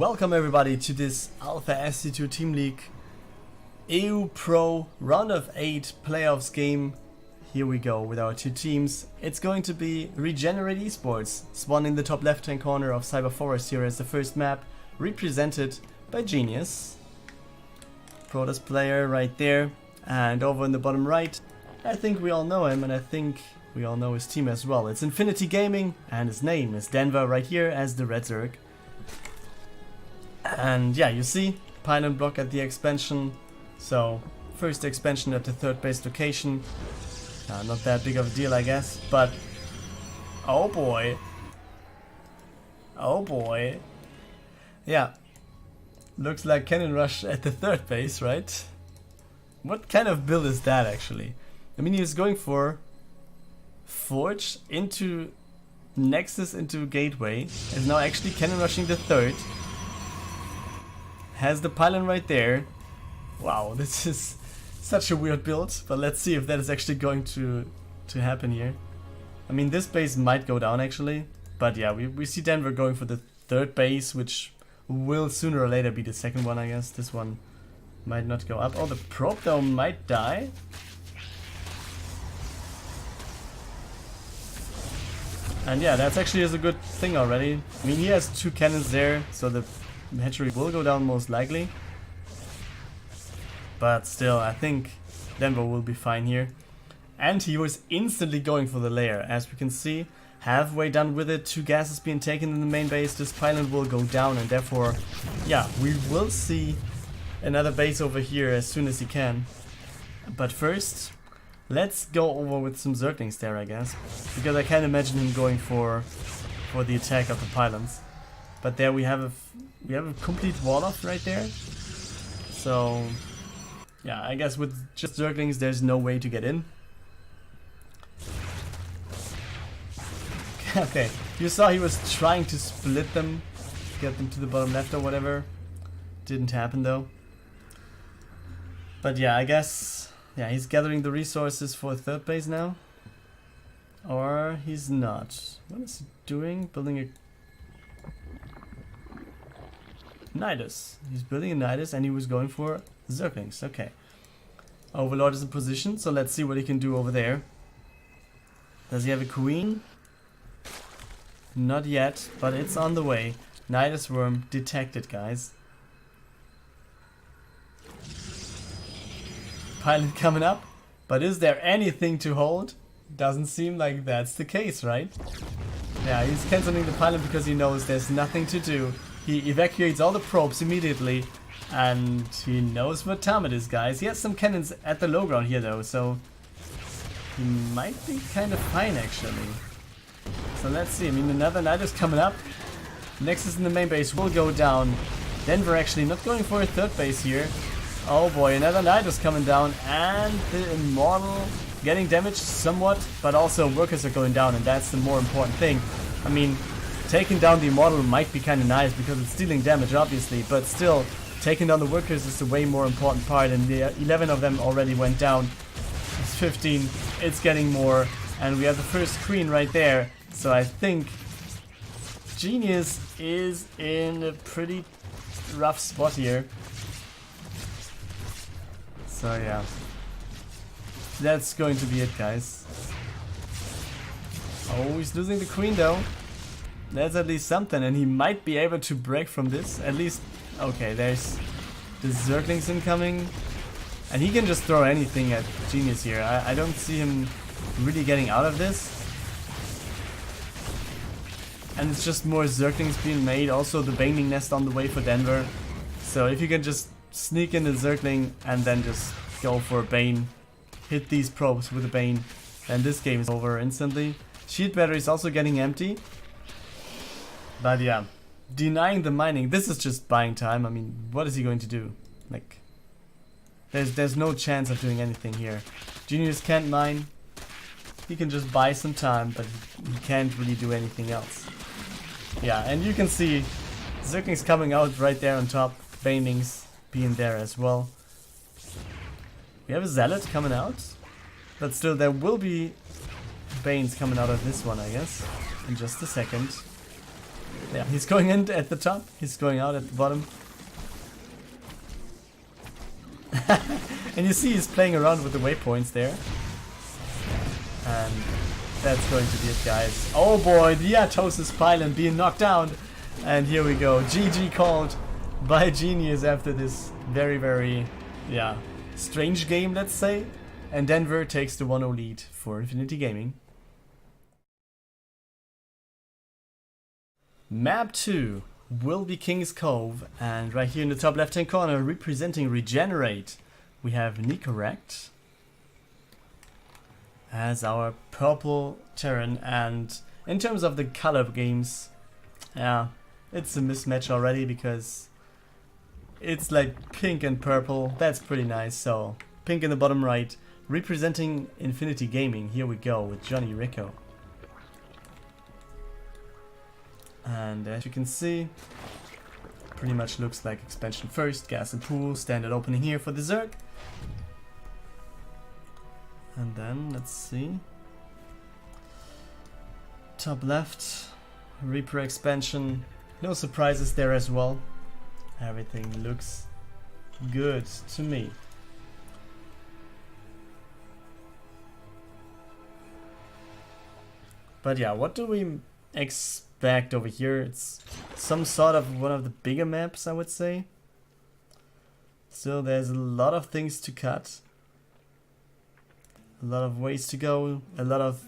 Welcome everybody to this Alpha SC2 Team League EU Pro Round of 8 Playoffs game. Here we go with our two teams. It's going to be Regenerate Esports, spawned in the top left hand corner of Cyber Forest here as the first map, represented by Genies. Protoss player right there, and over in the bottom right, I think we all know him and I think we all know his team as well. It's Infinity Gaming and his name is Denver right here as the Red Zerg. And yeah, you see, pylon block at the expansion. So, first expansion at the third base location. Not that big of a deal, I guess, but oh boy. Oh boy. Yeah. Looks like cannon rush at the third base, right? What kind of build is that actually? I mean, he was going for Forge into Nexus into Gateway. Is now actually cannon rushing the third. Has the pylon right there. Wow, this is such a weird build, but let's see if that is actually going to happen here. I mean, this base might go down actually, but yeah, we see Denver going for the third base, which will sooner or later be the second one, I guess. This one might not go up. Oh, the probe though might die. And yeah, that's actually is a good thing already. I mean, he has two cannons there, so the hatchery will go down most likely. But still, I think Denver will be fine here. And he was instantly going for the layer. As we can see, halfway done with it, two gases being taken in the main base. This pylon will go down and therefore, yeah, we will see another base over here as soon as he can. But first, let's go over with some Zerglings there, I guess. Because I can't imagine him going for the attack of the pylons. But there we have a complete wall off right there. So yeah, I guess with just Zerglings there's no way to get in. Okay, you saw he was trying to split them, get them to the bottom left or whatever. Didn't happen though. But yeah, I guess, yeah, he's gathering the resources for a third base now. Or he's not. What is he doing? Building a Nidus. He's building a Nidus and he was going for Zerglings. Okay. Overlord is in position, so let's see what he can do over there. Does he have a queen? Not yet, but it's on the way. Nidus worm detected, guys. Pylon coming up, but is there anything to hold? Doesn't seem like that's the case, right? Yeah, he's canceling the pylon because he knows there's nothing to do. He evacuates all the probes immediately, and he knows what time it is, guys. He has some cannons at the low ground here, though, so he might be kind of fine, actually. So let's see. I mean, another knight is coming up. Nexus in the main base will go down. Denver actually not going for a third base here. Oh boy, another knight is coming down, and the Immortal getting damaged somewhat, but also workers are going down, and that's the more important thing. I mean, taking down the Immortal might be kind of nice because it's dealing damage, obviously, but still, taking down the workers is the way more important part, and the 11 of them already went down. It's 15, it's getting more, and we have the first queen right there, so I think Genies is in a pretty rough spot here. So yeah, that's going to be it, guys. Oh, he's losing the queen though. That's at least something, and he might be able to break from this. At least, okay, there's the Zerglings incoming. And he can just throw anything at Genius here. I don't see him really getting out of this. And it's just more Zerglings being made. Also the Baning Nest on the way for Denver. So if you can just sneak in the Zergling and then just go for a Bane, hit these probes with a Bane, then this game is over instantly. Shield battery is also getting empty. But yeah, denying the mining, this is just buying time. I mean, what is he going to do? Like, there's no chance of doing anything here. Genius can't mine. He can just buy some time, but he can't really do anything else. Yeah, and you can see Zerglings coming out right there on top. Banings being there as well. We have a Zealot coming out, but still there will be Banes coming out of this one, I guess, in just a second. Yeah, he's going in at the top, he's going out at the bottom. And you see he's playing around with the waypoints there. And that's going to be it, guys. Oh boy, the Atosis pylon being knocked down. And here we go. GG called by Genies after this very, very, yeah, strange game, let's say. And Denver takes the 1-0 lead for Infinity Gaming. Map 2 will be King's Cove. And right here in the top left-hand corner, representing Regenerate, we have Nicoract as our purple Terran. And in terms of the color games, yeah, it's a mismatch already because it's like pink and purple. That's pretty nice. So pink in the bottom right, representing Infinity Gaming. Here we go with JonnyRecco. And as you can see, pretty much looks like expansion first, gas and pool, standard opening here for the Zerg. And then, let's see. Top left, Reaper expansion. No surprises there as well. Everything looks good to me. But yeah, what do we expect over here? It's some sort of one of the bigger maps, I would say. Still, there's a lot of things to cut. A lot of ways to go, a lot of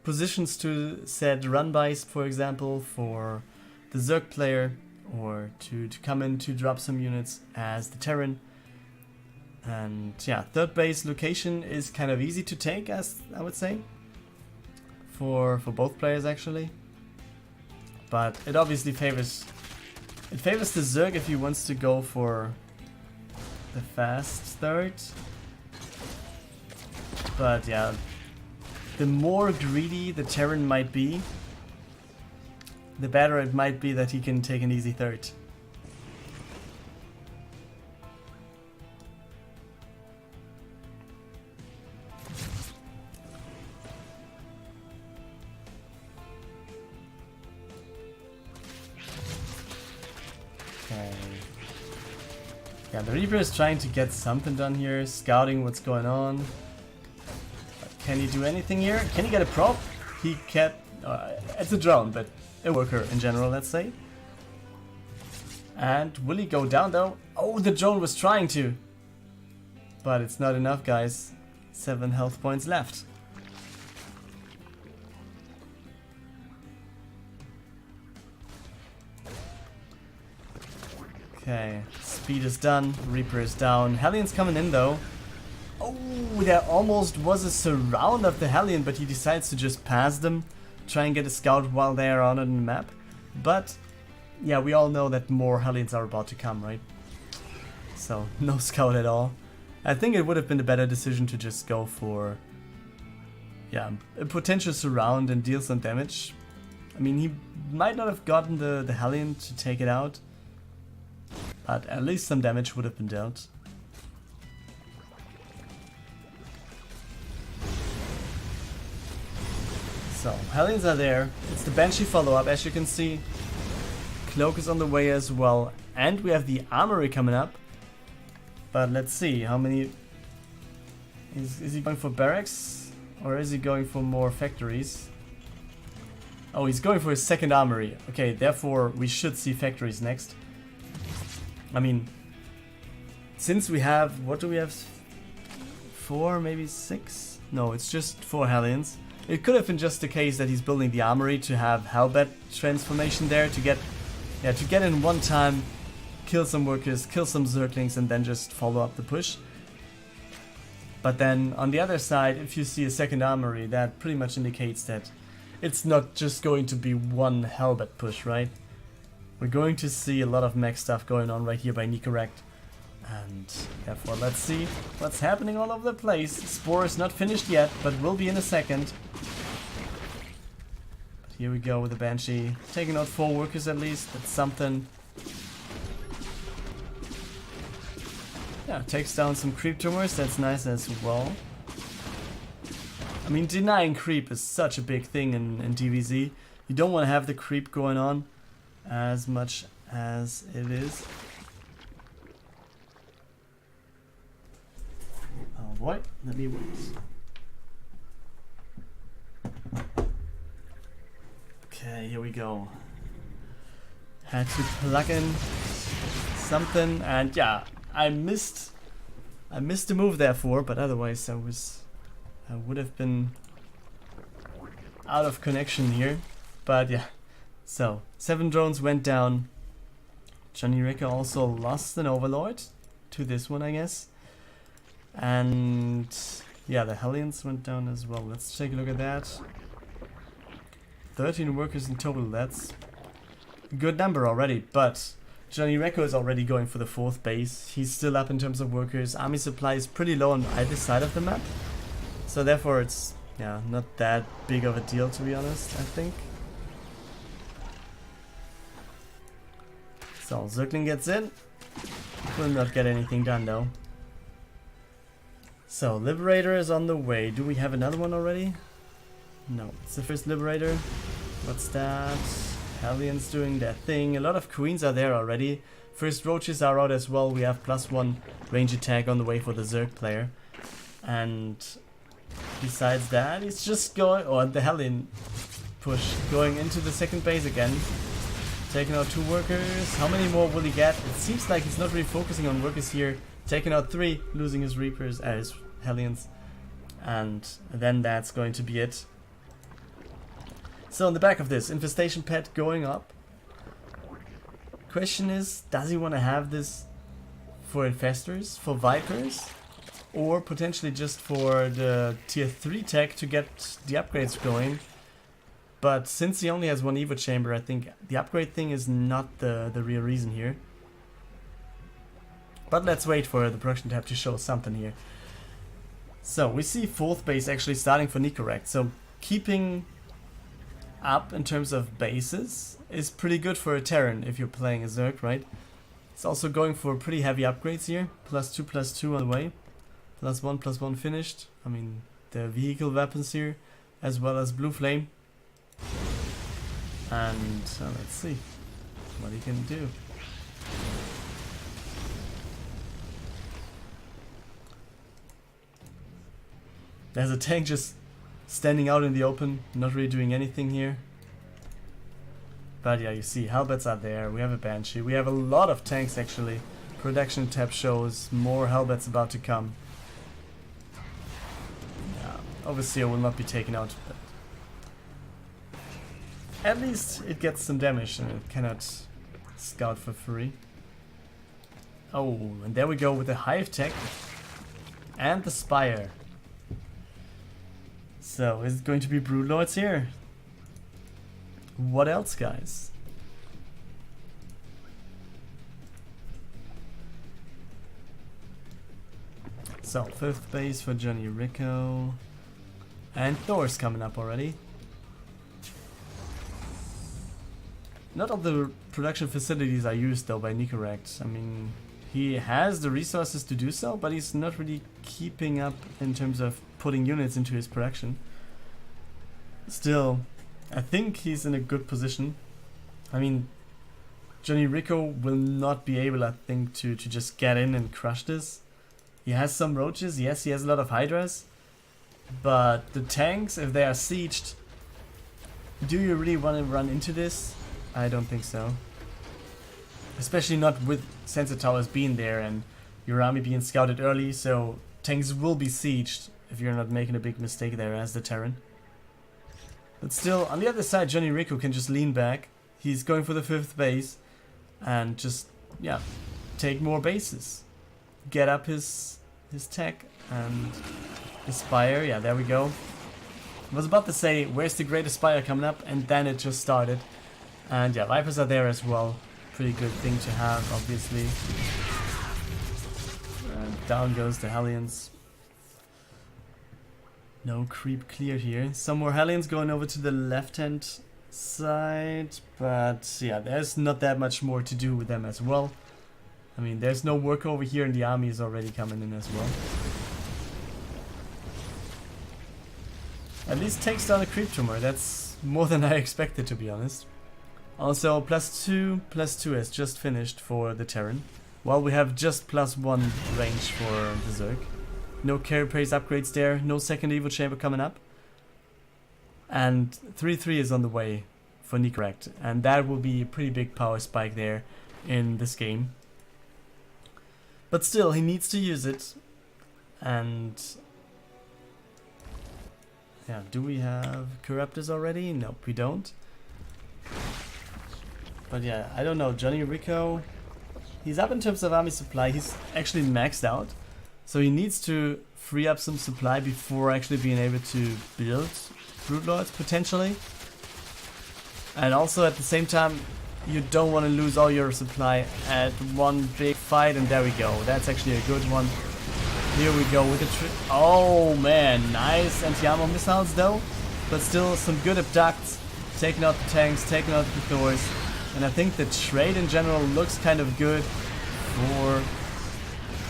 positions to set run-bys, for example, for the Zerg player, or to come in to drop some units as the Terran. And yeah, third base location is kind of easy to take, as I would say, for both players actually. But it obviously favors the Zerg if he wants to go for the fast third. But yeah, the more greedy the Terran might be, the better it might be that he can take an easy third. Okay. Yeah, the Reaper is trying to get something done here, scouting what's going on. Can he do anything here? Can he get a prop? He can't. It's a drone, but a worker in general, let's say. And will he go down though? Oh, the drone was trying to. But it's not enough, guys. 7 health points left. Okay, speed is done. Reaper is down. Hellion's coming in though. Oh, there almost was a surround of the Hellion, but he decides to just pass them, try and get a scout while they are on the map. But yeah, we all know that more Hellions are about to come, right? So no scout at all. I think it would have been a better decision to just go for, yeah, a potential surround and deal some damage. I mean, he might not have gotten the Hellion to take it out, but at least some damage would have been dealt. So, Hellions are there. It's the Banshee follow-up, as you can see. Cloak is on the way as well. And we have the Armory coming up. But let's see, how many... Is he going for barracks? Or is he going for more factories? Oh, he's going for his second Armory. Okay, therefore we should see factories next. I mean, since we have... What do we have? 4, maybe 6? No, it's just 4 Hellions. It could have been just the case that he's building the Armory to have Hellbat transformation there to get in one time, kill some workers, kill some Zerglings, and then just follow up the push. But then on the other side, if you see a second Armory, that pretty much indicates that it's not just going to be one Hellbat push, right? We're going to see a lot of mech stuff going on right here by Nicoract. And therefore, let's see what's happening all over the place. Spore is not finished yet, but will be in a second. But here we go with the Banshee. Taking out 4 workers at least. That's something. Yeah, takes down some creep tumors. That's nice as well. I mean, denying creep is such a big thing in DBZ. You don't want to have the creep going on. as much as it is. Oh boy, let me wait. Okay, here we go. Had to plug in something, and yeah, I missed the move therefore, but otherwise I would have been out of connection here. But yeah, so 7 drones went down. JonnyRecco also lost an overlord to this one, I guess. And yeah, the Hellions went down as well. Let's take a look at that. 13 workers in total, that's a good number already, but JonnyRecco is already going for the 4th base. He's still up in terms of workers. Army supply is pretty low on either side of the map. So therefore it's, yeah, not that big of a deal, to be honest, I think. So Zergling gets in. Will not get anything done though. So Liberator is on the way. Do we have another one already? No, it's the first Liberator. What's that? Hellions doing their thing. A lot of Queens are there already. First Roaches are out as well. We have +1 range attack on the way for the Zerg player. And besides that, he's just going, or the Hellion push, going into the 2nd base again. Taking out 2 workers. How many more will he get? It seems like he's not really focusing on workers here. Taking out 3, losing his Reapers, his Hellions. And then that's going to be it. So on the back of this, infestation pet going up. Question is, does he want to have this for infestors, for Vipers, or potentially just for the tier 3 tech to get the upgrades going? But since he only has 1 Evo chamber, I think the upgrade thing is not the real reason here. But let's wait for the production tab to show something here. So we see 4th base actually starting for Nicoract. So keeping up in terms of bases is pretty good for a Terran if you're playing a Zerg, right? It's also going for pretty heavy upgrades here. +2/+2 on the way. +1/+1 finished. I mean, the vehicle weapons here, as well as Blue Flame. And let's see what he can do. There's a tank just standing out in the open, not really doing anything here. But yeah, you see, Hellbats are there, we have a Banshee, we have a lot of tanks actually. Production tab shows more Hellbats about to come. Yeah, Overseer will not be taken out, but at least it gets some damage and it cannot scout for free. Oh, and there we go with the Hive Tech and the Spire. So, is it going to be Broodlords here? What else, guys? So, 5th base for JonnyRecco. And Thor's coming up already. Not all the production facilities are used though by Nicoract. I mean, he has the resources to do so, but he's not really keeping up in terms of putting units into his production. Still, I think he's in a good position. I mean, JonnyRecco will not be able, I think, to just get in and crush this. He has some roaches, yes, he has a lot of hydras, but the tanks, if they are sieged, do you really want to run into this? I don't think so. Especially not with sensor towers being there and your army being scouted early, so tanks will be sieged if you're not making a big mistake there as the Terran. But still, on the other side, JonnyRecco can just lean back. He's going for the 5th base and just, yeah, take more bases. Get up his tech and his Spire. Yeah, there we go. I was about to say, where's the greatest Spire coming up? And then it just started. And yeah, Vipers are there as well. Pretty good thing to have, obviously. And down goes the Hellions. No creep cleared here. Some more Hellions going over to the left-hand side. But yeah, there's not that much more to do with them as well. I mean, there's no work over here and the army is already coming in as well. At least takes down a creep tumor. That's more than I expected, to be honest. Also, +2 has just finished for the Terran. While we have just +1 range for the Zerg. No carry praise upgrades there, no second Evo Chamber coming up. And 3-3 is on the way for Nicoract. And that will be a pretty big power spike there in this game. But still, he needs to use it. And yeah, do we have Corruptors already? Nope, we don't. But yeah, I don't know, JonnyRecco, he's up in terms of army supply, he's actually maxed out. So he needs to free up some supply before actually being able to build Broodlords potentially. And also at the same time, you don't want to lose all your supply at one big fight, and there we go. That's actually a good one. Here we go with the oh man, nice anti-armor missiles though, but still some good abducts, taking out the tanks, taking out the Thors, and I think the trade in general looks kind of good for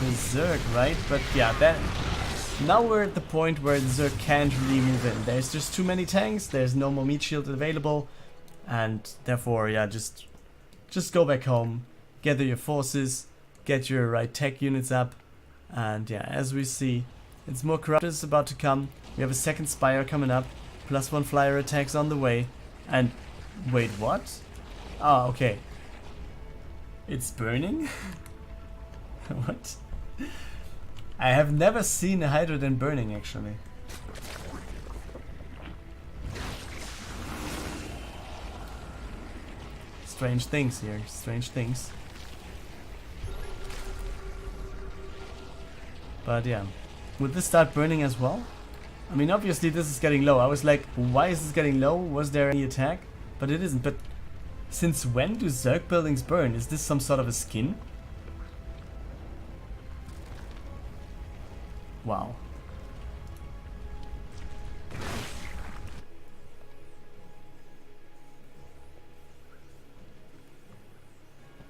the Zerg, right? But yeah, that now we're at the point where the Zerg can't really move in. There's just too many tanks, there's no more meat shield available, and therefore, yeah, just go back home, gather your forces, get your right tech units up. And yeah, as we see, it's more Corruptors about to come. We have a second Spire coming up. +1 flyer attacks on the way. And wait, what? Oh, okay. It's burning? What? I have never seen a Hydroden burning actually. Strange things here, strange things. But yeah, would this start burning as well? I mean, obviously this is getting low. I was like, why is this getting low? Was there any attack? But it isn't. But since when do Zerg buildings burn? Is this some sort of a skin? Wow.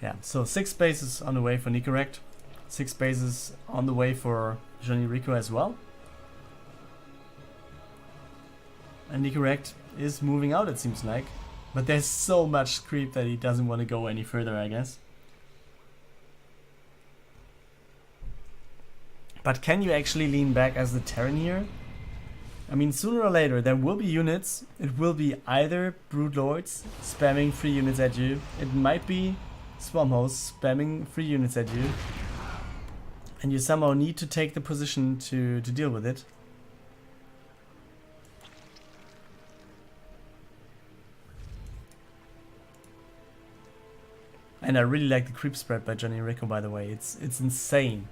Yeah, so 6 bases on the way for Nicoract. 6 bases on the way for JonnyRecco as well. And Nicoract is moving out, it seems like. But there's so much creep that he doesn't want to go any further, I guess. But can you actually lean back as the Terran here? I mean, sooner or later there will be units. It will be either Broodlords spamming free units at you. It might be Swarmhosts spamming free units at you. And you somehow need to take the position to deal with it. And I really like the creep spread by JonnyRecco, by the way. It's insane.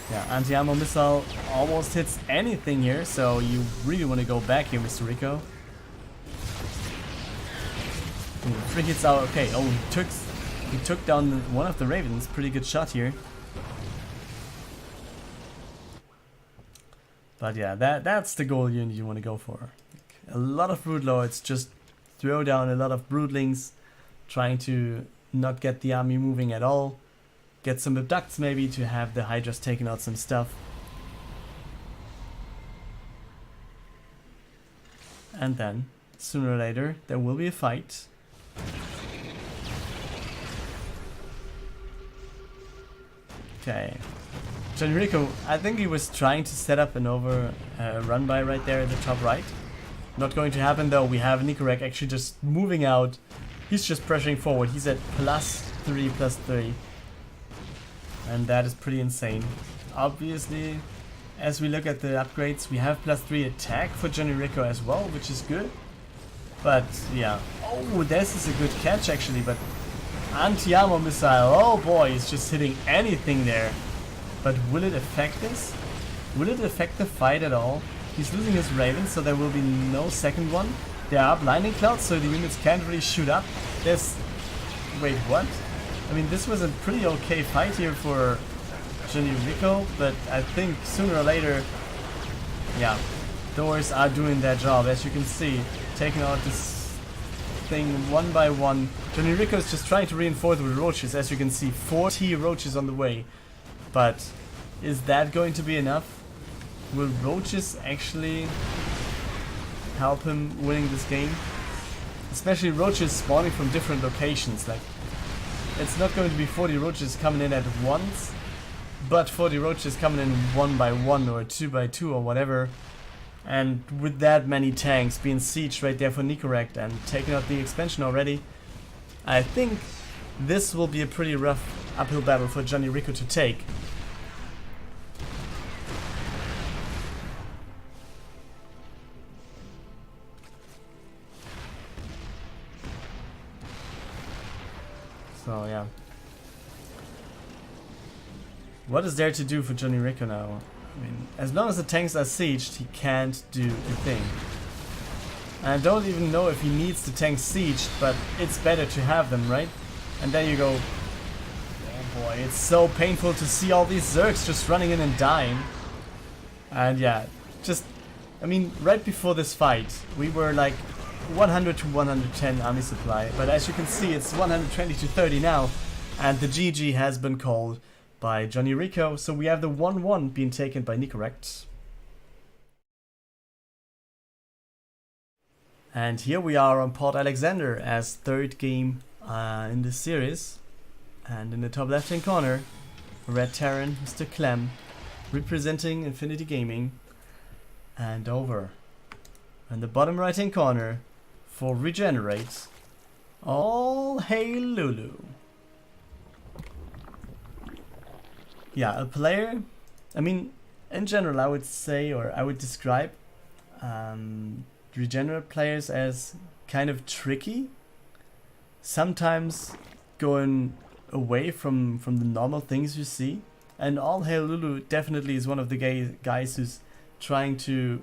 Yeah, anti-armor missile almost hits anything here, so you really want to go back here, Mr. Recco. Ooh, 3 hits out. Okay, oh, he took down one of the Ravens. Pretty good shot here. But yeah, that's the goal you want to go for. A lot of Broodlords, just throw down a lot of Broodlings, trying to not get the army moving at all. Get some abducts maybe to have the Hydras taking out some stuff. And then, sooner or later, there will be a fight. Okay. JonnyRecco, I think he was trying to set up an run by right there at the top right. Not going to happen though. We have Nicoract actually just moving out. He's just pressuring forward. He's at +3/+3. And that is pretty insane. Obviously, as we look at the upgrades, we have +3 attack for JonnyRecco as well, which is good. But yeah. Oh, this is a good catch actually, but anti-armor missile. Oh boy, it's just hitting anything there. But will it affect this? Will it affect the fight at all? He's losing his Ravens, so there will be no second one. There are blinding clouds, so the units can't really shoot up. There's... Wait, what? I mean, this was a pretty okay fight here for JonnyRecco, but I think sooner or later, yeah, Thors are doing their job, as you can see, taking out this thing one by one. JonnyRecco is just trying to reinforce with roaches, as you can see, 40 roaches on the way. But is that going to be enough? Will roaches actually help him winning this game. Especially roaches spawning from different locations. Like, it's not going to be 40 roaches coming in at once, but 40 roaches coming in 1 by 1 or 2 by 2 or whatever. And with that many tanks being sieged right there for Nicoract and taking out the expansion already, I think this will be a pretty rough uphill battle for JonnyRecco to take. So yeah. What is there to do for JonnyRecco now? I mean, as long as the tanks are sieged, he can't do a thing. And I don't even know if he needs the tanks sieged, but it's better to have them, right? And then you go, oh boy, it's so painful to see all these Zergs just running in and dying. And yeah, just, I mean, right before this fight, we were like 100 to 110 army supply, but as you can see, it's 120 to 30 now, and the GG has been called by JonnyRecco, so we have the 1-1 being taken by Nicoract. And here we are on Port Alexander as third game in this series, and in the top left hand corner, Red Terran, Mr. Clem, representing Infinity Gaming, and over. In the bottom right hand corner, for Regenerate, AllHailLulu. Yeah, a player, I mean, in general I would say, or I would describe Regenerate players as kind of tricky. Sometimes going away from the normal things you see. And AllHailLulu definitely is one of the guys who's trying to,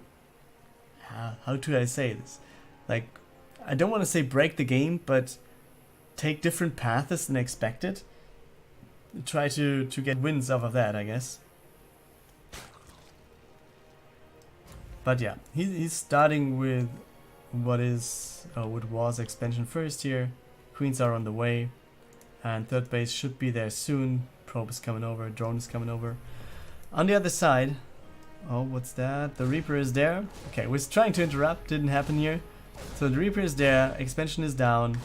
how do I say this? Like, I don't want to say break the game, but take different paths than expected. Try to get wins off of that, I guess. But yeah, he's starting with what was expansion first here. Queens are on the way, and third base should be there soon. Probe is coming over, drone is coming over. On the other side, oh, what's that? The Reaper is there. Okay, was trying to interrupt, didn't happen here. So the Reaper is there, expansion is down.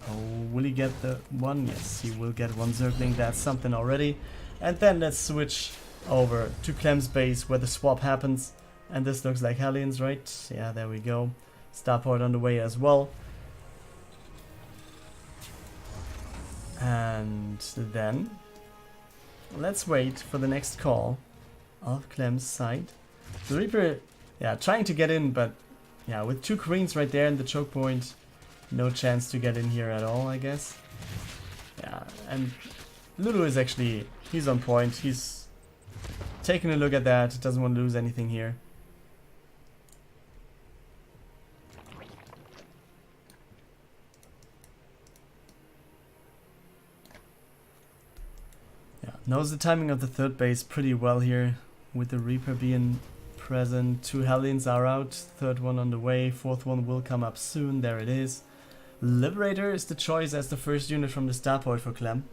Oh, will he get the one? Yes, he will get one Zergling, that's something already. And then let's switch over to Clem's base where the swap happens. And this looks like Hellions, right? Yeah, there we go. Starport on the way as well. And then let's wait for the next call of Clem's side. The Reaper, yeah, trying to get in, but yeah, with two Queens right there in the choke point, no chance to get in here at all, I guess. Yeah, and Lulu is actually, he's on point. He's taking a look at that, doesn't want to lose anything here. Yeah, knows the timing of the third base pretty well here, with the Reaper being present. Two Hellions are out, third one on the way, fourth one will come up soon, there it is. Liberator is the choice as the first unit from the starport for Clem.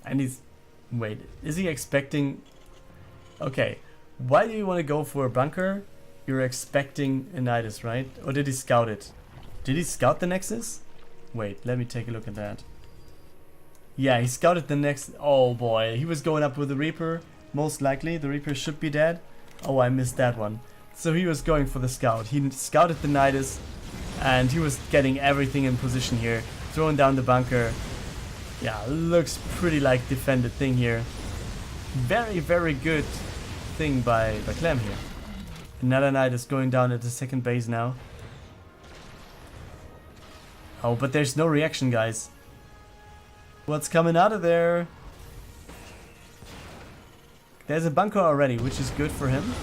And he's... wait, is he expecting... okay, why do you want to go for a bunker? You're expecting a Nidus, right? Or did he scout it? Did he scout the Nexus? Wait, let me take a look at that. Yeah, he scouted the next... oh boy, he was going up with the Reaper. Most likely, the Reaper should be dead. Oh, I missed that one. So he was going for the scout. He scouted the Nidus, and he was getting everything in position here. Throwing down the bunker. Yeah, looks pretty like defended thing here. Very, very good thing by Clem here. Another Nidus going down at the second base now. Oh, but there's no reaction, guys. What's coming out of there? There's a bunker already, which is good for him.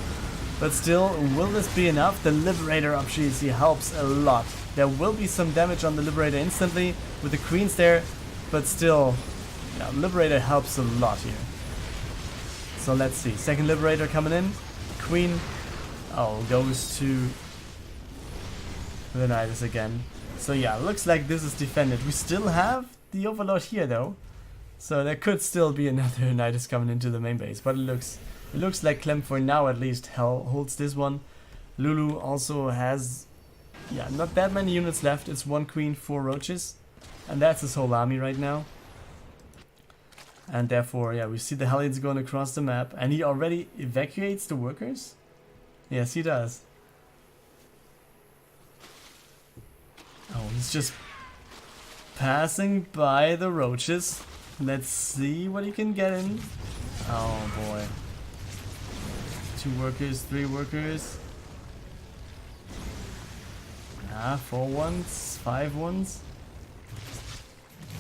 But still, will this be enough? The Liberator obviously helps a lot. There will be some damage on the Liberator instantly with the Queens there. But still, yeah, Liberator helps a lot here. So let's see. Second Liberator coming in. Queen, oh, goes to the Nidus again. So yeah, looks like this is defended. We still have the Overlord here though. So there could still be another Nidus coming into the main base, but it looks like Clem for now at least holds this one. Lulu also has, yeah, not that many units left. It's 1 queen, 4 roaches, and that's his whole army right now. And therefore, yeah, we see the Hellions going across the map, and he already evacuates the workers? Yes, he does. Oh, he's just passing by the roaches. Let's see what he can get in. Oh boy. 2 workers, 3 workers. 4 ones, 5 ones.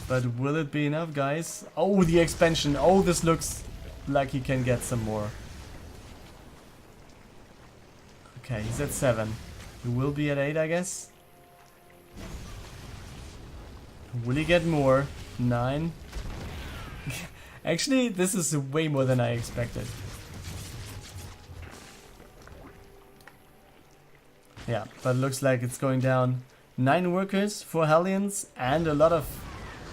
But will it be enough, guys? Oh, the expansion. Oh, this looks like he can get some more. Okay, he's at 7. He will be at 8, I guess. Will he get more? 9. Actually, this is way more than I expected. Yeah, but it looks like it's going down. 9 workers, 4 Hellions, and a lot of...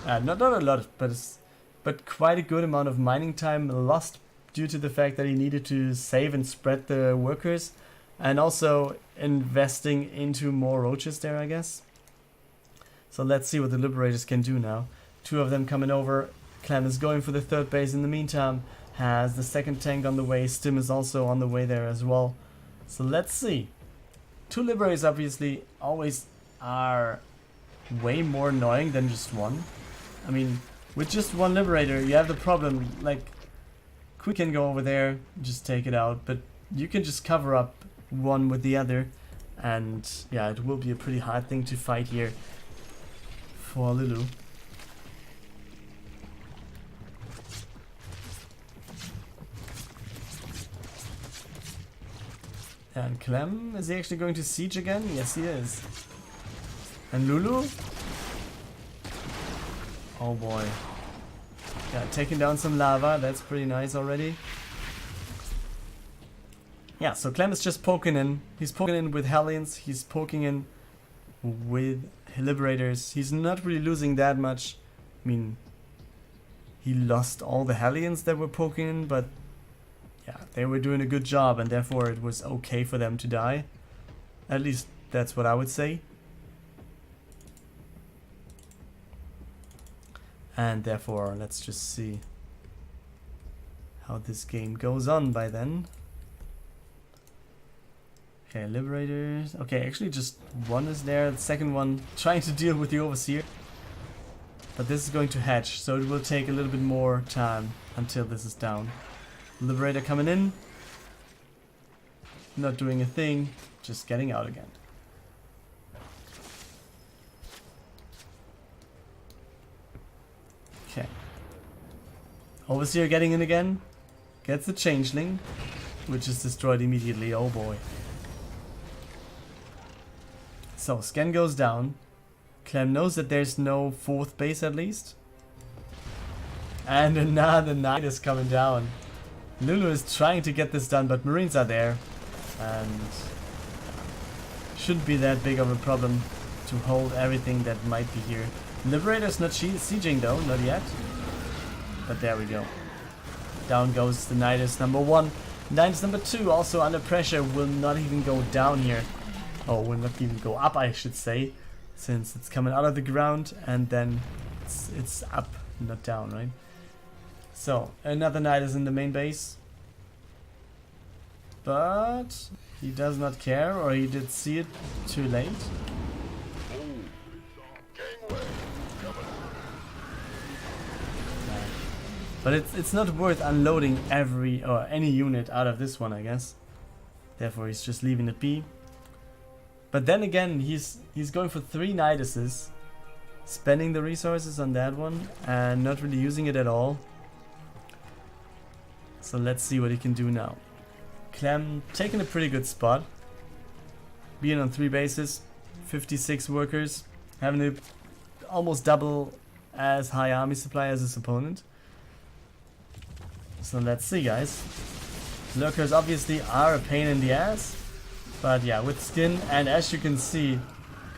not a lot, but quite a good amount of mining time lost due to the fact that he needed to save and spread the workers, and also investing into more roaches there, I guess. So let's see what the Liberators can do now. 2 of them coming over. Clem is going for the 3rd base in the meantime. Has the 2nd tank on the way. Stim is also on the way there as well. So let's see. 2 Liberators obviously always are way more annoying than just 1. I mean, with just 1 Liberator, you have the problem, like, Quick can go over there, just take it out, but you can just cover up 1 with the other, and yeah, it will be a pretty hard thing to fight here for Lulu. And Clem, is he actually going to siege again? Yes, he is. And Lulu? Oh boy. Yeah, taking down some lava, that's pretty nice already. Yeah, so Clem is just poking in. He's poking in with Hellions, he's poking in with Liberators. He's not really losing that much. I mean, he lost all the Hellions that were poking in, but yeah, they were doing a good job, and therefore it was okay for them to die. At least that's what I would say. And therefore, let's just see how this game goes on by then. Okay, Liberators. Okay, actually just 1 is there. The second one trying to deal with the Overseer. But this is going to hatch, so it will take a little bit more time until this is down. Liberator coming in. Not doing a thing, just getting out again. Okay. Overseer getting in again. Gets the Changeling, which is destroyed immediately. Oh boy. So, Scan goes down. Clem knows that there's no 4th base at least. And another Knight is coming down. Lulu is trying to get this done, but Marines are there. And shouldn't be that big of a problem to hold everything that might be here. Liberator's not sieging though, not yet. But there we go. Down goes the Nidus number 1. Nidus number 2 also under pressure, will not even go down here. Oh, will not even go up, I should say. Since it's coming out of the ground and then it's up, not down, right? So, another Nidus in the main base. But he does not care, or he did see it too late. But it's not worth unloading any unit out of this one, I guess. Therefore, he's just leaving it be. But then again, he's going for 3 Niduses, spending the resources on that one and not really using it at all. So let's see what he can do now. Clem taking a pretty good spot, being on 3 bases, 56 workers, having a almost double as high army supply as his opponent. So let's see, guys. Lurkers obviously are a pain in the ass, but yeah, with skin and, as you can see,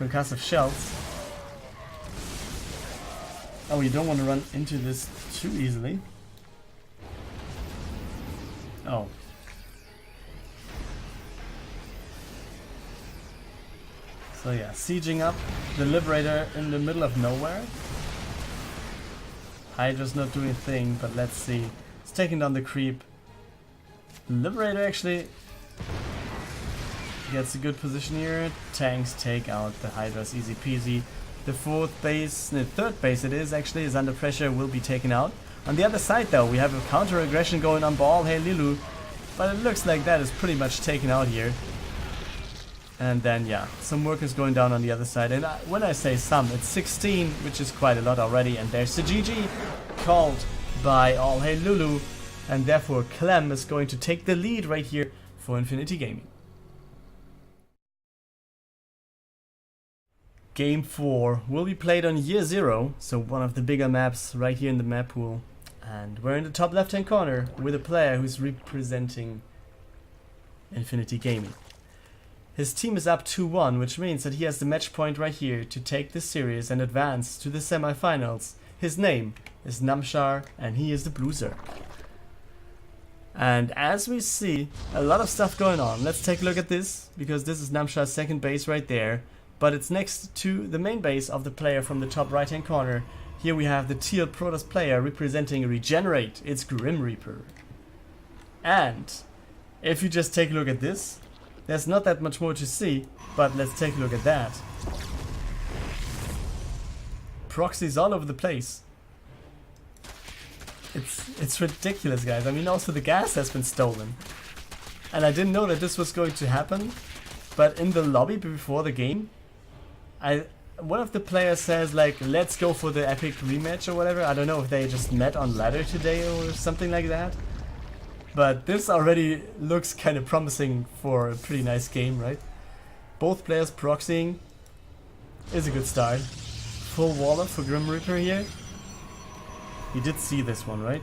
concussive shells, Oh, you don't want to run into this too easily. Oh. So yeah, sieging up the Liberator in the middle of nowhere. Hydra's not doing a thing, but let's see. It's taking down the creep. Liberator actually gets a good position here. Tanks take out the Hydras easy peasy. The third base it is actually, is under pressure, will be taken out. On the other side though, we have a counter aggression going on by AllHailLulu, but it looks like that is pretty much taken out here. And then yeah, some work is going down on the other side, and when I say some, it's 16, which is quite a lot already, and there's the GG called by AllHailLulu, and therefore Clem is going to take the lead right here for Infinity Gaming. Game 4 will be played on Year 0, so one of the bigger maps right here in the map pool. And we're in the top left hand corner with a player who's representing Infinity Gaming. His team is up 2-1, which means that he has the match point right here to take this series and advance to the semi-finals. His name is Namshar and he is the Blue Zerg. And as we see, a lot of stuff going on. Let's take a look at this, because this is Namshar's second base right there. But it's next to the main base of the player from the top right hand corner. Here we have the teal Protoss player representing Regenerate, it's Grimreaper. And if you just take a look at this, there's not that much more to see, but let's take a look at that. Proxies all over the place. It's ridiculous, guys. I mean, also the gas has been stolen. And I didn't know that this was going to happen, but in the lobby before the game, one of the players says like, let's go for the epic rematch or whatever. I don't know if they just met on ladder today or something like that. But this already looks kind of promising for a pretty nice game, right? Both players proxying is a good start. Full wall up for Grimreaper here. He did see this one, right?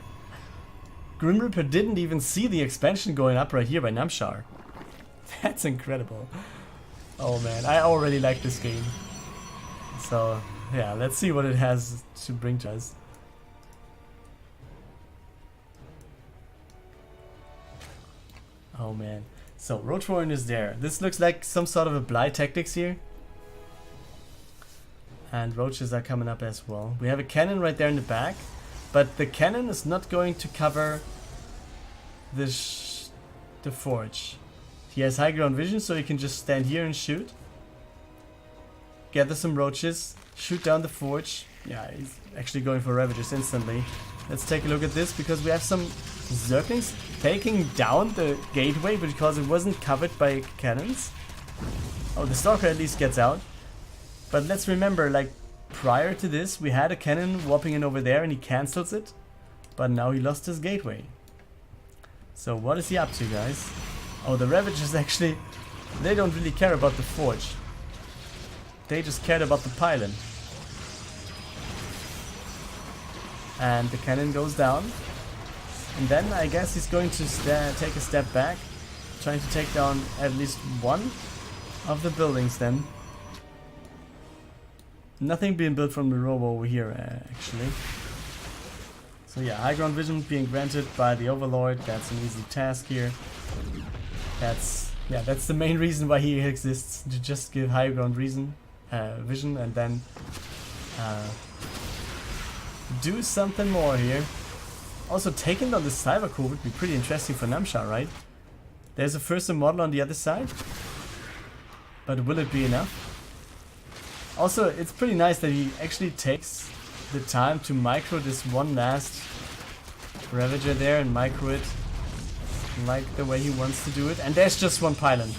Grimreaper didn't even see the expansion going up right here by Namshar. That's incredible. Oh man, I already like this game. So yeah, let's see what it has to bring to us. Oh man, so ro8 is there. This looks like some sort of a blight tactics here. And roaches are coming up as well. We have a cannon right there in the back, but the cannon is not going to cover the forge. He has high ground vision, so he can just stand here and shoot. Gather some roaches, shoot down the forge. Yeah, he's actually going for Ravagers instantly. Let's take a look at this, because we have some Zerglings taking down the gateway because it wasn't covered by cannons. Oh, the Stalker at least gets out. But let's remember, like, prior to this, we had a cannon warping in over there and he cancels it. But now he lost his gateway. So what is he up to, guys? Oh, the Ravagers actually, they don't really care about the forge. They just cared about the pylon. And the cannon goes down. And then I guess he's going to take a step back, trying to take down at least one of the buildings then. Nothing being built from the robo over here, actually. So yeah, high ground vision being granted by the Overlord. That's an easy task here. That's the main reason why he exists, to just give high ground vision, and then do something more here. Also, taking down the Cyber Core would be pretty interesting for Namshar, right? There's a first model on the other side, but will it be enough? Also, it's pretty nice that he actually takes the time to micro this one last Ravager there and micro it like the way he wants to do it. And there's just one pylon.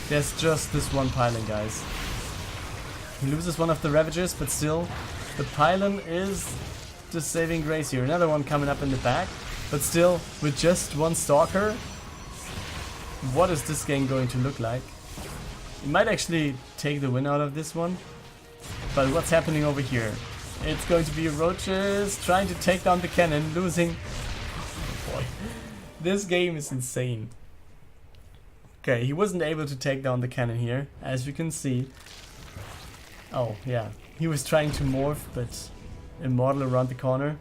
There's just this one pylon, guys. He loses one of the Ravagers, but still, the pylon is the saving grace here. Another one coming up in the back, but still, with just one Stalker, what is this game going to look like? It might actually take the win out of this one, but what's happening over here? It's going to be roaches trying to take down the cannon, losing. Oh boy, this game is insane. Okay, he wasn't able to take down the cannon here, as you can see. Oh yeah, he was trying to morph, but Immortal around the corner.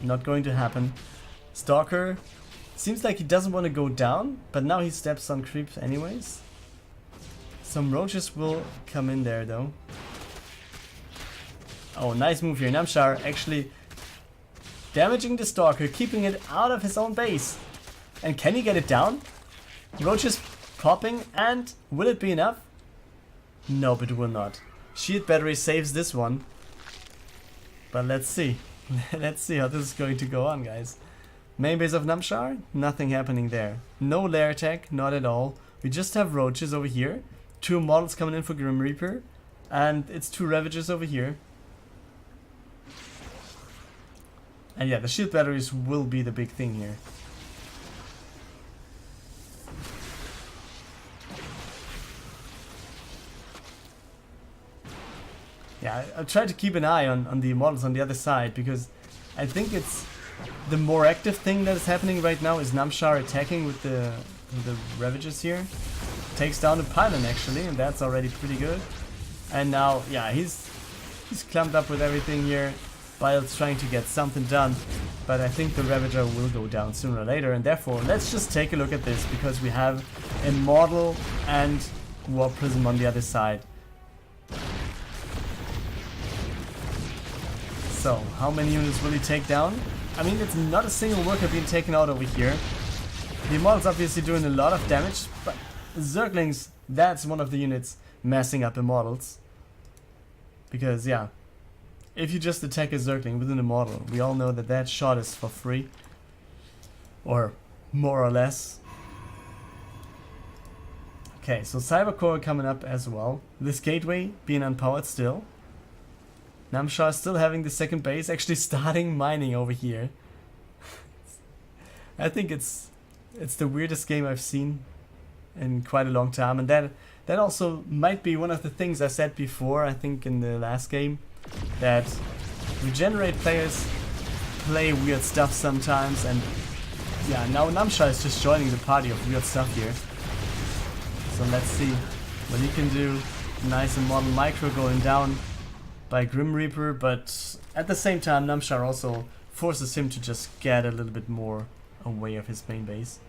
Not going to happen. Stalker. Seems like he doesn't want to go down, but now he steps on creeps anyways. Some roaches will come in there though. Oh, nice move here. Namshar actually damaging the Stalker, keeping it out of his own base. And can he get it down? Roaches popping, and will it be enough? Nope, it will not. Shield battery saves this one. But let's see. Let's see how this is going to go on, guys. Main base of Namshar, nothing happening there. No lair attack, not at all. We just have roaches over here. 2 models coming in for Grimreaper. And it's 2 Ravagers over here. And yeah, the shield batteries will be the big thing here. Yeah, I'll try to keep an eye on the models on the other side, because I think it's the more active thing that is happening right now is Namshar attacking with the Ravagers here. Takes down the pylon actually, and that's already pretty good. And now, yeah, he's clumped up with everything here. Bile's trying to get something done, but I think the Ravager will go down sooner or later, and therefore let's just take a look at this, because we have Immortal and Warp Prism on the other side. So, how many units will he take down? I mean, it's not a single worker being taken out over here. The Immortal's obviously doing a lot of damage, but Zerglings, that's one of the units messing up Immortals. Because, yeah, if you just attack a Zergling with an Immortal, we all know that that shot is for free. Or more or less. Okay, so Cybercore coming up as well. This gateway being unpowered still. Namshar still having the second base, actually starting mining over here. I think it's the weirdest game I've seen in quite a long time, and that also might be one of the things I said before, I think in the last game, that regenerate players play weird stuff sometimes, and yeah, now Namshar is just joining the party of weird stuff here. So let's see what he can do. Nice Immortal Micro going down by Grimreaper, but at the same time Namshar also forces him to just get a little bit more away of his main base.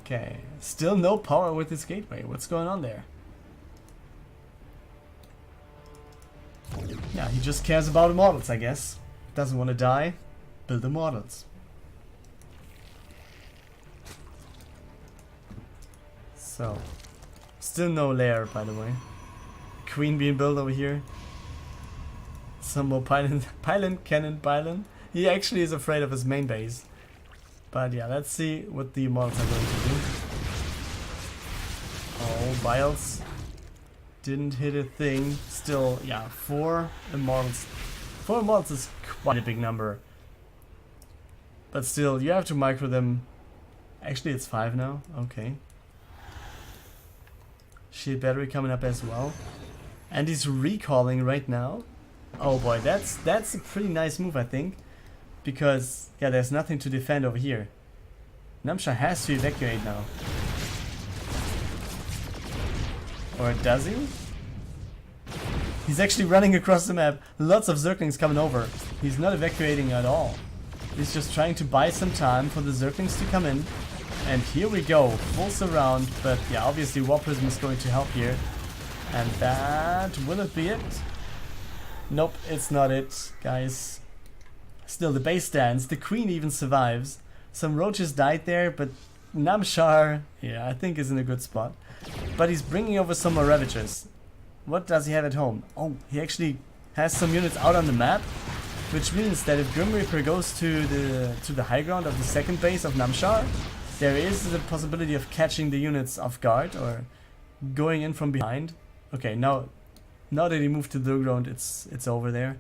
Okay, still no power with his gateway. What's going on there? Yeah, he just cares about Immortals, I guess. Doesn't want to die. Build Immortals. So, still no lair, by the way. Queen being built over here. Some more pylon cannon. He actually is afraid of his main base. But yeah, let's see what the Immortals are going to do. Oh, Biles didn't hit a thing. Still, yeah, 4 Immortals. 4 Immortals is quite a big number. But still, you have to micro them. Actually, it's 5 now. Okay. Shield battery coming up as well. And he's recalling right now. Oh boy, that's a pretty nice move, I think. Because, yeah, there's nothing to defend over here. Namshar has to evacuate now. Or does he? He's actually running across the map. Lots of Zerglings coming over. He's not evacuating at all. He's just trying to buy some time for the Zerglings to come in. And here we go. Full surround. But yeah, obviously Warp Prism is going to help here. And that... will it be it? Nope, it's not it, guys. Still, the base stands. The queen even survives. Some roaches died there, but Namshar, yeah, I think is in a good spot. But he's bringing over some more Ravagers. What does he have at home? Oh, he actually has some units out on the map, which means that if Grimreaper goes to the high ground of the second base of Namshar, there is the possibility of catching the units off guard or going in from behind. Okay, now that he moved to the low ground, it's over there.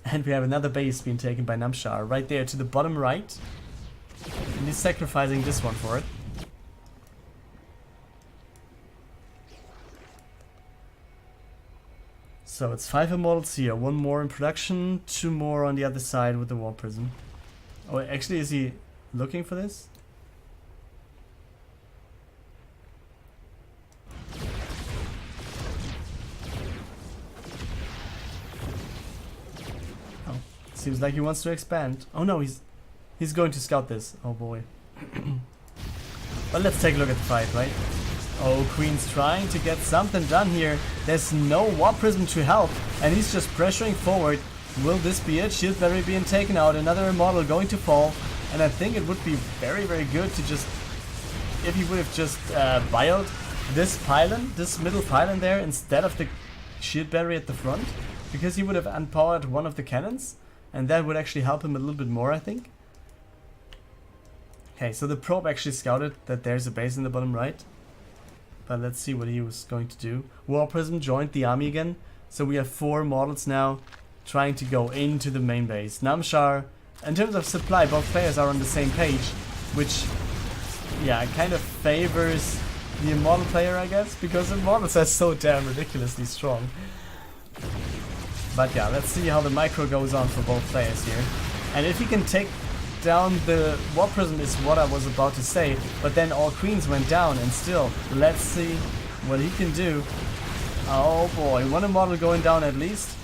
And we have another base being taken by Namshar right there to the bottom right. And he's sacrificing this one for it. So it's 5 Immortals here, 1 more in production, 2 more on the other side with the Warp Prism. Oh, actually, is he looking for this? seems like he wants to expand. Oh no, he's going to scout this. Oh boy. But let's take a look at the fight, right? Oh, Queen's trying to get something done here. There's no Warp Prism to help, and he's just pressuring forward. Will this be it? Shield Battery being taken out, another Immortal going to fall, and I think it would be very, very good to just, if he would have just bioled this pylon, this middle pylon there, instead of the Shield Battery at the front, because he would have unpowered one of the cannons, and that would actually help him a little bit more, I think. Okay, so the probe actually scouted that there's a base in the bottom right. But let's see what he was going to do. Warp Prism joined the army again. So we have 4 models now trying to go into the main base. Namshar, in terms of supply, both players are on the same page, which, yeah, kind of favors the Immortal player, I guess, because Immortals are so damn ridiculously strong. But yeah, let's see how the micro goes on for both players here. And if he can take down the Warp Prism is what I was about to say, but then all Queens went down, and still, let's see what he can do. Oh boy, 1 Immortal going down at least.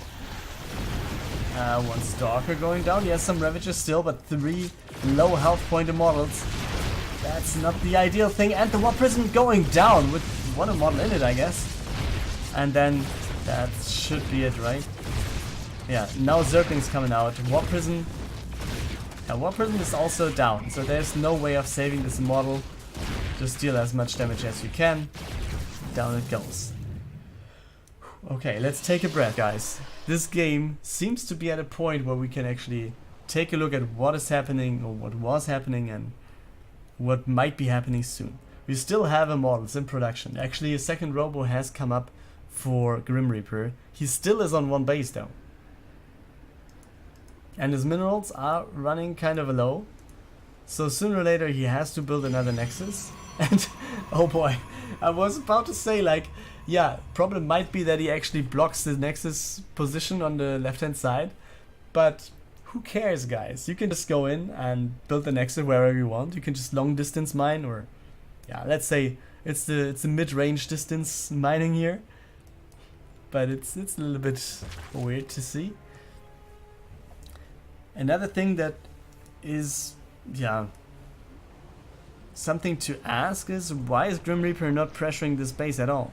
1 Stalker going down. He has some Ravages still, but 3 low health point Immortals. That's not the ideal thing, and the Warp Prism going down with 1 Immortal in it, I guess. And then that should be it, right? Yeah, now Zergling's coming out. Warp Prism. Yeah, Warp Prism is also down, so there's no way of saving this Immortal. Just deal as much damage as you can. Down it goes. Okay, let's take a breath, guys. This game seems to be at a point where we can actually take a look at what is happening, or what was happening, and what might be happening soon. We still have Immortals in production. Actually, a second robo has come up for Grimreaper. He still is on 1 base though. And his minerals are running kind of low. So sooner or later he has to build another Nexus. And oh boy, I was about to say, like, yeah, problem might be that he actually blocks the Nexus position on the left hand side. But who cares, guys? You can just go in and build the Nexus wherever you want. You can just long distance mine, or yeah, let's say it's the mid-range distance mining here. But it's a little bit weird to see. Another thing that is, yeah, something to ask is, why is Grimreaper not pressuring this base at all?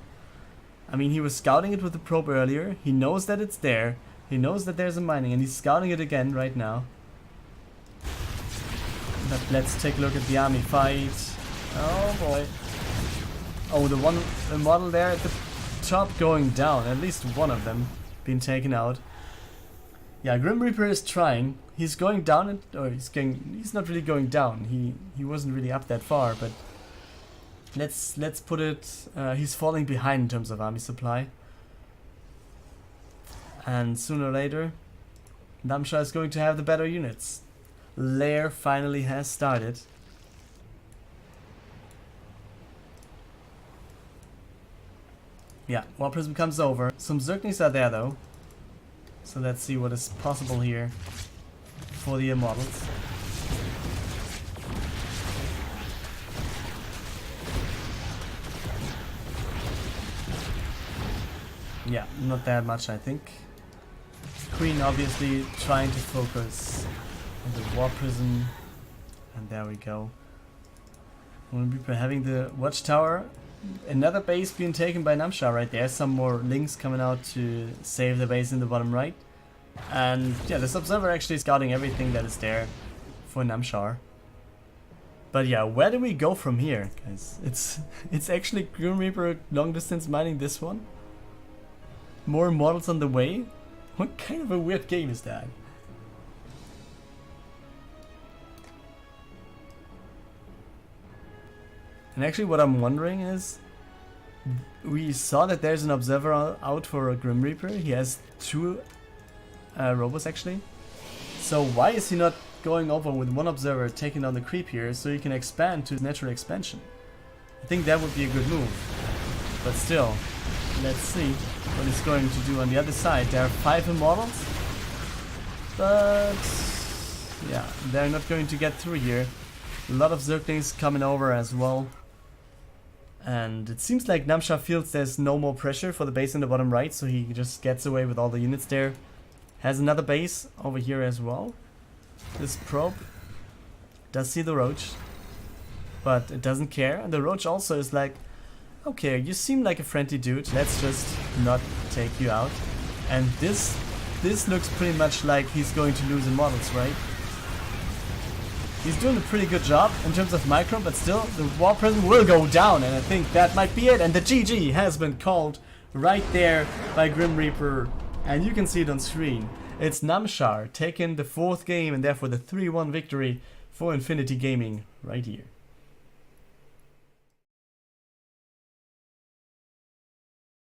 I mean, he was scouting it with the probe earlier. He knows that it's there. He knows that there's a mining, and he's scouting it again right now. But let's take a look at the army fight. Oh boy. Oh, the model there at the top going down. At least one of them being taken out. Yeah, Grimreaper is trying. He's going down, or he's not really going down. He wasn't really up that far, but let's put it, he's falling behind in terms of army supply. And sooner or later, Namshar is going to have the better units. Lair finally has started. Yeah, Warp Prism comes over. Some Zerglings are there though. So let's see what is possible here for the Immortals. Yeah, not that much, I think. Queen obviously trying to focus on the Warp Prism. And there we go. Grimreaper having the Watchtower. Another base being taken by Namshar right there. Some more links coming out to save the base in the bottom right. And yeah, this observer actually scouting everything that is there for Namshar. But yeah, where do we go from here, guys? It's actually Grimreaper long distance mining this one. More models on the way. What kind of a weird game is that? And actually what I'm wondering is, we saw that there's an observer out for a Grimreaper. He has 2 robos actually. So why is he not going over with 1 observer, taking down the creep here, so he can expand to natural expansion? I think that would be a good move. But still, let's see what he's going to do on the other side. There are 5 Immortals. But yeah, they're not going to get through here. A lot of Zerglings coming over as well. And it seems like Namshar feels there's no more pressure for the base in the bottom right, so he just gets away with all the units there. Has another base over here as well. This probe does see the roach, but it doesn't care. And the roach also is like, okay, you seem like a friendly dude, let's just not take you out. And this looks pretty much like he's going to lose in models, right? He's doing a pretty good job in terms of micro, but still, the War Prism will go down, and I think that might be it. And the GG has been called right there by Grimreaper, and you can see it on screen. It's Namshar taking the 4th game, and therefore the 3-1 victory for Infinity Gaming right here.